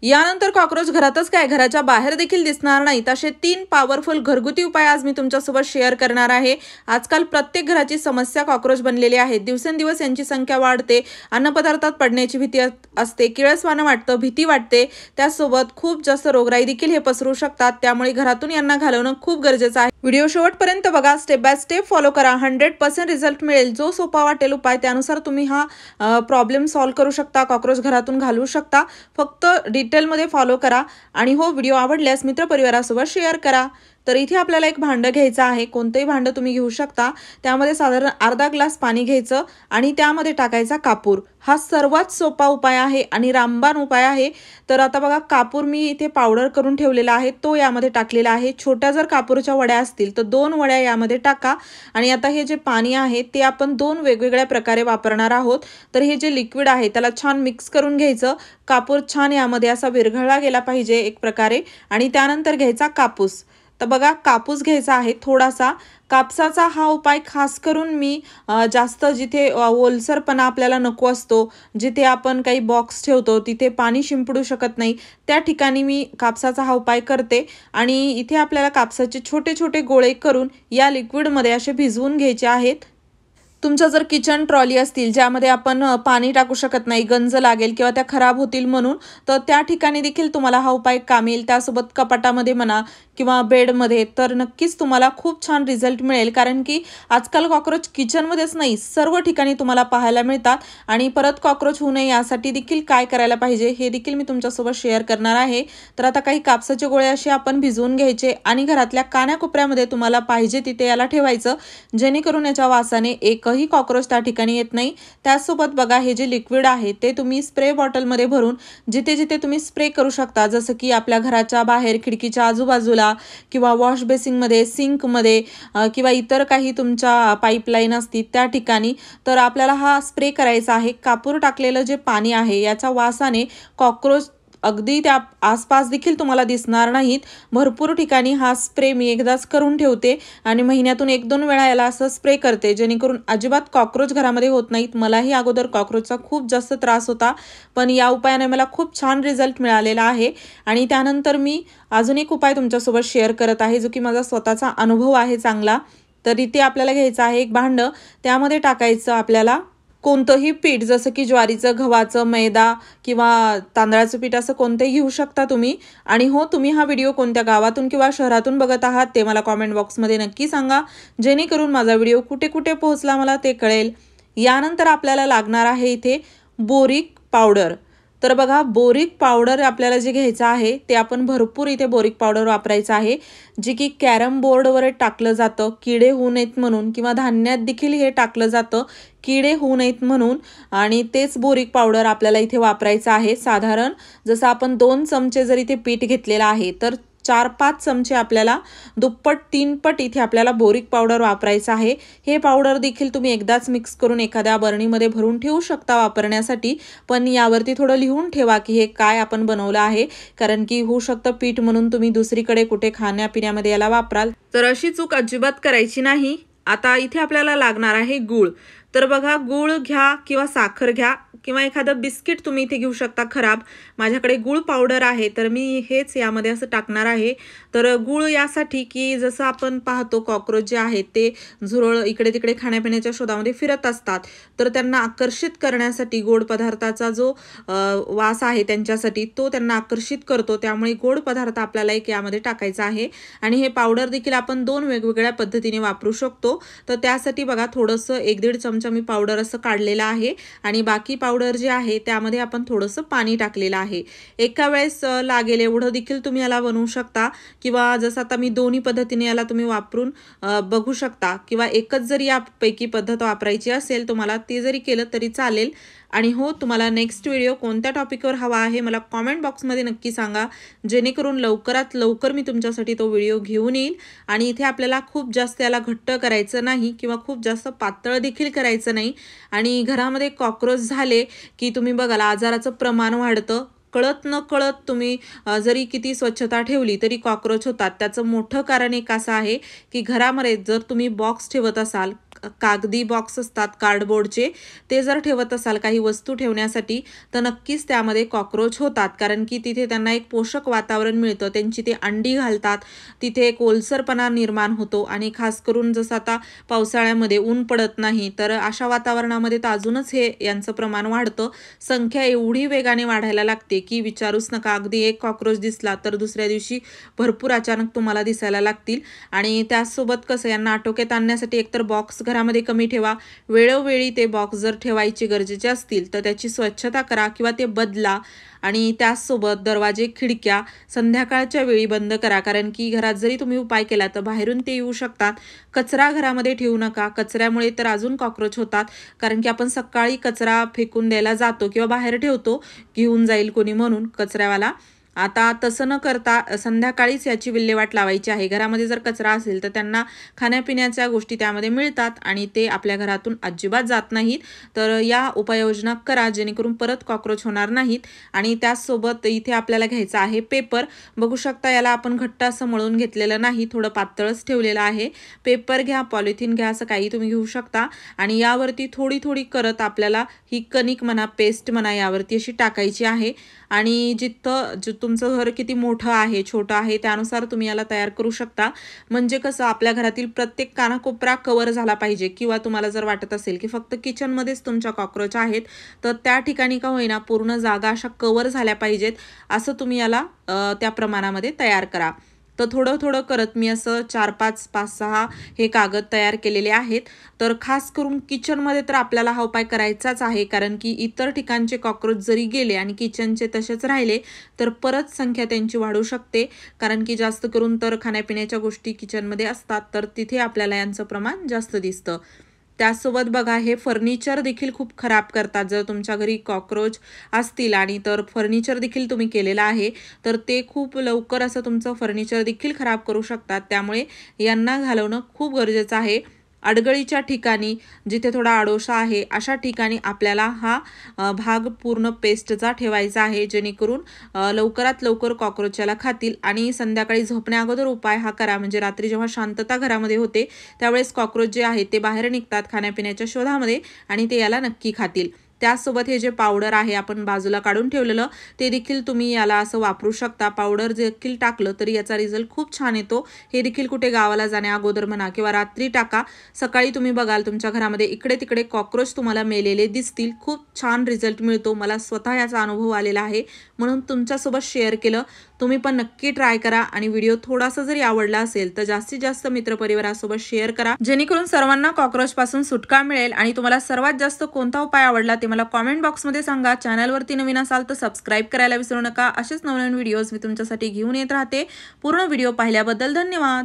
यानंतर कॉकरोच घरातच काय घराच्या बाहेर देखील दिसणार नाहीत असे 3 पॉवरफुल घरगुती उपाय आज मी तुमच्यासोबत शेअर करणार आहे। आजकाल प्रत्येक घराची समस्या कॉकरोच बनलेली आहे। दिवसेंदिवस यांची संख्या वाढते, अन्नपदार्थात पडण्याची भीती असते, किळसवाणं वाटतं, भीती वाटते, त्यासोबत खूप जास्त रोगराई देखील हे पसरू शकतात। त्यामुळे घरातून यांना घालवणं खूप गरजेचं आहे। व्हिडिओ शेवटपर्यंत बघा, स्टेप बाय स्टेप फॉलो करा, 100% रिझल्ट मिळेल। जो सोपा वाटेल उपाय त्यानुसार तुम्ही हा प्रॉब्लेम सॉल्व्ह करू शकता, कॉकरोच घरातून घालवू शकता। फक्त डिटेलमध्ये फॉलो करा आणि हो व्हिडिओ आवडल्यास मित्रपरिवारासोबत शेअर करा। तर इथे आपल्याला एक भांडं घ्यायचं आहे, कोणतेही भांडं तुम्ही घेऊ शकता। त्यामध्ये साधारण अर्धा ग्लास पाणी घ्यायचं आणि त्यामध्ये टाकायचा कापूर। हा सर्वात सोपा उपाय आहे आणि रामबाण उपाय आहे। तर आता बघा, कापूर मी इथे पावडर करून ठेवलेला आहे तो यामध्ये टाकलेला आहे। छोट्या जर कापूरच्या वड्या असतील तर 2 वड्या यामध्ये टाका आणि आता हे जे पाणी आहे ते आपण 2 वेगवेगळ्या प्रकारे वापरणार आहोत। तर हे जे लिक्विड आहे त्याला छान मिक्स करून घ्यायचं। कापूर छान यामध्ये असा विरघळला गेला पाहिजे एक प्रकारे आणि त्यानंतर घ्यायचा कापूस। तर बघा, कापूस घ्यायचा आहे थोडासा। कापसाचा हा उपाय खास करून मी जास्त जिथे ओलसरपणा आपल्याला नको असतो, जिथे आपण काही बॉक्स ठेवतो तिथे पाणी शिंपडू शकत नाही, त्या ठिकाणी मी कापसाचा हा उपाय करते। आणि इथे आपल्याला कापसाचे छोटे छोटे गोळे करून या लिक्विडमध्ये असे भिजवून घ्यायचे आहेत। तुमच्या जर किचन ट्रॉली असतील ज्यामध्ये आपण पाणी टाकू शकत नाही, गंज लागेल किंवा त्या खराब होतील म्हणून, तर त्या ठिकाणी देखील तुम्हाला हा उपाय कामेल। त्यासोबत कपाटामध्ये म्हणा किंवा बेडमध्ये, तर नक्कीच तुम्हाला खूप छान रिझल्ट मिळेल। कारण की आजकाल कॉकरोच किचनमध्येच नाही, सर्व ठिकाणी तुम्हाला पाहायला मिळतात आणि परत कॉकरोच होऊ नये यासाठी देखील काय करायला पाहिजे हे देखील मी तुमच्यासोबत शेअर करणार आहे। तर आता काही कापसाचे गोळे असे आपण भिजवून घ्यायचे आणि घरातल्या कानाकोपऱ्यामध्ये तुम्हाला पाहिजे तिथे याला ठेवायचं, जेणेकरून याच्या वासाने एकही कॉकरोच त्या ठिकाणी येत नाही। त्यासोबत बघा, हे जे लिक्विड आहे ते तुम्ही स्प्रे बॉटलमध्ये भरून जिथे जिथे तुम्ही स्प्रे करू शकता, जसं की आपल्या घराच्या बाहेर, खिडकीच्या आजूबाजूला किंवा वॉश बेसिंगमध्ये, सिंकमध्ये किंवा इतर काही तुमच्या पाईपलाईन असतील त्या ठिकाणी, तर आपल्याला हा स्प्रे करायचा आहे। कापूर टाकलेलं जे पाणी आहे याच्या वासाने कॉकरोच अगदी त्या आसपास देखील तुम्हाला दिसणार नाहीत। भरपूर ठिकाणी हा स्प्रे मी एकदाच करून ठेवते आणि महिन्यातून 1-2 वेळा याला असं स्प्रे करते, जेणेकरून अजिबात कॉकरोच घरामध्ये होत नाहीत। मलाही अगोदर कॉकरोचचा खूप जास्त त्रास होता, पण या उपायाने मला खूप छान रिझल्ट मिळालेला आहे। आणि त्यानंतर मी अजून एक उपाय तुमच्यासोबत शेअर करत आहे, जो की माझा स्वतःचा अनुभव आहे चांगला। तर इथे आपल्याला घ्यायचं आहे एक भांडं, त्यामध्ये टाकायचं आपल्याला कोणतंही पीठ, जसं की ज्वारीचं, गव्हाचं, मैदा किंवा तांदळाचं पीठ, असं कोणतेही घेऊ शकता तुम्ही। आणि हो, तुम्ही हा व्हिडिओ कोणत्या गावातून किंवा शहरातून बघत आहात ते मला कॉमेंट बॉक्समध्ये नक्की सांगा, जेणेकरून माझा व्हिडिओ कुठे कुठे पोहोचला मला ते कळेल। यानंतर आपल्याला लागणार आहे इथे बोरिक पावडर। तर बघा, बोरिक पावडर आपल्याला जे घ्यायचं आहे ते आपण भरपूर इथे बोरिक पावडर वापरायचं आहे, जे की कॅरम बोर्डवर टाकलं जातं किडे होऊ नयेत म्हणून, किंवा धान्यात देखील हे टाकलं जातं किडे होऊ नयेत म्हणून। आणि तेच बोरिक पावडर आपल्याला इथे वापरायचं आहे। साधारण जसं आपण 2 चमचे जर इथे पीठ घेतलेलं आहे तर 4-5 चमचे आपल्याला दुप्पट 3 पट इथे आपल्याला बोरिक पावडर वापरायचं आहे। हे पावडर देखील तुम्ही एकदाच मिक्स करून एखाद्या बरणीमध्ये भरून ठेवू शकता वापरण्यासाठी, पण यावरती थोडं लिहून ठेवा की हे काय आपण बनवलं आहे, कारण की होऊ शकतं पीठ म्हणून तुम्ही दुसरीकडे कुठे खाण्यापिण्यामध्ये याला वापराल, तर अशी चूक अजिबात करायची नाही। आता इथे आपल्याला लागणार आहे गूळ। तर बघा, गूळ घ्या किंवा साखर घ्या किंवा एखादं बिस्किट तुम्ही इथे घेऊ शकता खराब। माझ्याकडे गूळ पावडर आहे तर मी हेच यामध्ये असं टाकणार आहे। तर गूळ यासाठी की जसं आपण पाहतो कॉकरोच जे आहेत ते झुरळ इकडे तिकडे खाण्यापिण्याच्या शोधामध्ये फिरत असतात, तर त्यांना आकर्षित करण्यासाठी गोड पदार्थाचा जो वास आहे त्यांच्यासाठी तो त्यांना आकर्षित करतो। त्यामुळे गोड पदार्थ आपल्याला एक यामध्ये टाकायचा आहे आणि हे पावडर देखील आपण 2 वेगवेगळ्या पद्धतीने वापरू शकतो। तर त्यासाठी बघा, थोडंसं 1-1.5 चमचा मी पावडर असं काढलेलं आहे आणि बाकी पावडर जे आहे त्यामध्ये आपण थोडंसं पाणी टाकलेलं आहे। एका वेळेस लागेल एवढं देखील तुम्ही याला बनवू शकता, किंवा जसं आता मी दोन्ही पद्धतीने याला तुम्ही वापरून बघू शकता, किंवा एकच जरी यापैकी पद्धत वापरायची असेल तुम्हाला ते जरी केलं तरी चालेल। आणि हो, तुम्हाला नेक्स्ट व्हिडिओ कोणत्या टॉपिकवर हवा आहे मला कॉमेंट बॉक्समध्ये नक्की सांगा, जेणेकरून लवकरात लवकर मी तुमच्यासाठी तो व्हिडिओ घेऊन येईल। आणि इथे आपल्याला खूप जास्त याला घट्ट करायचं नाही किंवा खूप जास्त पातळ देखील करायचं नाही। आणि घरामध्ये कॉकरोच झाले की तुम्ही बघाल आजाराचं प्रमाण वाढतं। कळत न कळत तुम्ही जरी किती स्वच्छता ठेवली तरी कॉकरोच होतात। त्याचं मोठं कारण एक असं आहे की घरामध्ये जर तुम्ही बॉक्स ठेवत असाल, कागदी बॉक्स असतात कार्डबोर्डचे, ते जर ठेवत असाल काही वस्तू ठेवण्यासाठी तर नक्कीच त्यामध्ये कॉक्रोच होतात, कारण की तिथे त्यांना एक पोषक वातावरण मिळतं, त्यांची ते अंडी घालतात, तिथे एक ओलसरपणा निर्माण होतो आणि खास करून जसं आता पावसाळ्यामध्ये ऊन पडत नाही तर अशा वातावरणामध्ये तर अजूनच हे यांचं प्रमाण वाढतं. संख्या एवढी वेगाने वाढायला लागते की विचारूच नका. अगदी एक कॉक्रोच दिसला तर दुसऱ्या दिवशी भरपूर अचानक तुम्हाला दिसायला लागतील. आणि त्याचसोबत कसं यांना आटोक्यात आणण्यासाठी एकतर बॉक्स घरामध्ये कमी ठेवा, वेळोवेळी ते बॉक्स जर ठेवायचे गरजेचे असतील तर त्याची स्वच्छता करा किंवा ते बदला. आणि त्याचसोबत दरवाजे खिडक्या संध्याकाळच्या वेळी बंद करा, कारण की घरात जरी तुम्ही उपाय केला तर बाहेरून ते येऊ शकतात. कचरा घरामध्ये ठेवू नका, कचऱ्यामुळे तर अजून कॉक्रोच होतात, कारण की आपण सकाळी कचरा फेकून द्यायला जातो किंवा बाहेर ठेवतो, घेऊन जाईल कोणी म्हणून कचऱ्यावाला. आता तसं न करता संध्याकाळीच याची विल्हेवाट लावायची आहे. घरामध्ये जर कचरा असेल तर त्यांना खाण्यापिण्याच्या गोष्टी त्यामध्ये मिळतात आणि ते आपल्या घरातून अजिबात जात नाहीत. तर या उपाययोजना करा जेणेकरून परत कॉक्रोच होणार नाहीत. आणि त्याचसोबत इथे आपल्याला घ्यायचा आहे पेपर. बघू शकता याला आपण घट्ट असं मळून घेतलेलं नाही, थोडं पातळच ठेवलेलं आहे. पेपर घ्या, पॉलिथिन घ्या, असं काही तुम्ही घेऊ शकता आणि यावरती थोडी थोडी करत आपल्याला ही कणिक म्हणा, पेस्ट म्हणा, यावरती अशी टाकायची आहे. आणि जिथं तुमचं घर किती मोठं आहे छोटं आहे त्यानुसार तुम्ही याला तयार करू शकता. म्हणजे कसं आपल्या घरातील प्रत्येक कानाकोपरा कव्हर झाला पाहिजे, किंवा तुम्हाला जर वाटत असेल की फक्त किचनमध्येच तुमच्या कॉक्रोच आहेत तर त्या ठिकाणी का होईना पूर्ण जागा अशा कव्हर झाल्या पाहिजेत, असं तुम्ही याला त्या प्रमाणामध्ये तयार करा. तर थोडं थोडं करत मी असं 4-5-6 हे कागद तयार केलेले आहेत. तर खास करून किचनमध्ये तर आपल्याला हा उपाय करायचाच आहे, कारण की इतर ठिकाणचे कॉक्रोच जरी गेले आणि किचनचे तसेच राहिले तर परत संख्या त्यांची वाढू शकते, कारण की जास्त करून तर खाण्यापिण्याच्या गोष्टी किचनमध्ये असतात तर तिथे आपल्याला यांचं प्रमाण जास्त दिसतं. त्याचसोबत बघा हे फर्निचर देखील खूप खराब करतात. जर तुमच्या घरी कॉक्रोच असतील आणि तर फर्निचर देखील तुम्ही केलेलं आहे तर ते खूप लवकर असं तुमचं फर्निचर देखील खराब करू शकतात. त्यामुळे यांना घालवणं खूप गरजेचं आहे. अडगळीच्या ठिकाणी जिथे थोडा आडोशा आहे अशा ठिकाणी आपल्याला हा भाग पूर्ण पेस्टचा ठेवायचा आहे, जेणेकरून लवकरात लवकर कॉक्रोच याला खातील. आणि संध्याकाळी झोपण्या अगोदर उपाय हा करा, म्हणजे रात्री जेव्हा शांतता घरामध्ये होते त्यावेळेस कॉक्रोच जे आहे ते बाहेर निघतात खाण्यापिण्याच्या शोधामध्ये आणि ते याला नक्की खातील. त्याचसोबत हे जे पावडर आहे आपण बाजूला काढून ठेवलेलं ते देखील तुम्ही याला असं वापरू शकता. पावडर देखील टाकलं तरी याचा रिझल्ट खूप छान येतो. हे देखील कुठे गावाला जाण्या अगोदर म्हणा किंवा रात्री टाका, सकाळी तुम्ही बघाल तुमच्या घरामध्ये इकडे तिकडे कॉक्रोच तुम्हाला मेलेले दिसतील. खूप छान रिझल्ट मिळतो, मला स्वतः याचा अनुभव आलेला आहे म्हणून तुमच्यासोबत शेअर केलं. तुम्ही पण नक्की ट्राय करा आणि व्हिडिओ थोडासा जरी आवडला असेल तर जास्तीत जास्त मित्रपरिवारासोबत शेअर करा, जेणेकरून सर्वांना कॉक्रोच पासून सुटका मिळेल. आणि तुम्हाला सर्वात जास्त कोणता उपाय आवडला ते मला कॉमेंट बॉक्समध्ये सांगा. चॅनलवरती नवीन असाल तर सबस्क्राईब करायला विसरू नका. असेच नवनवीन व्हिडिओज मी तुमच्यासाठी घेऊन येत राहते. पूर्ण व्हिडिओ पाहिल्याबद्दल धन्यवाद.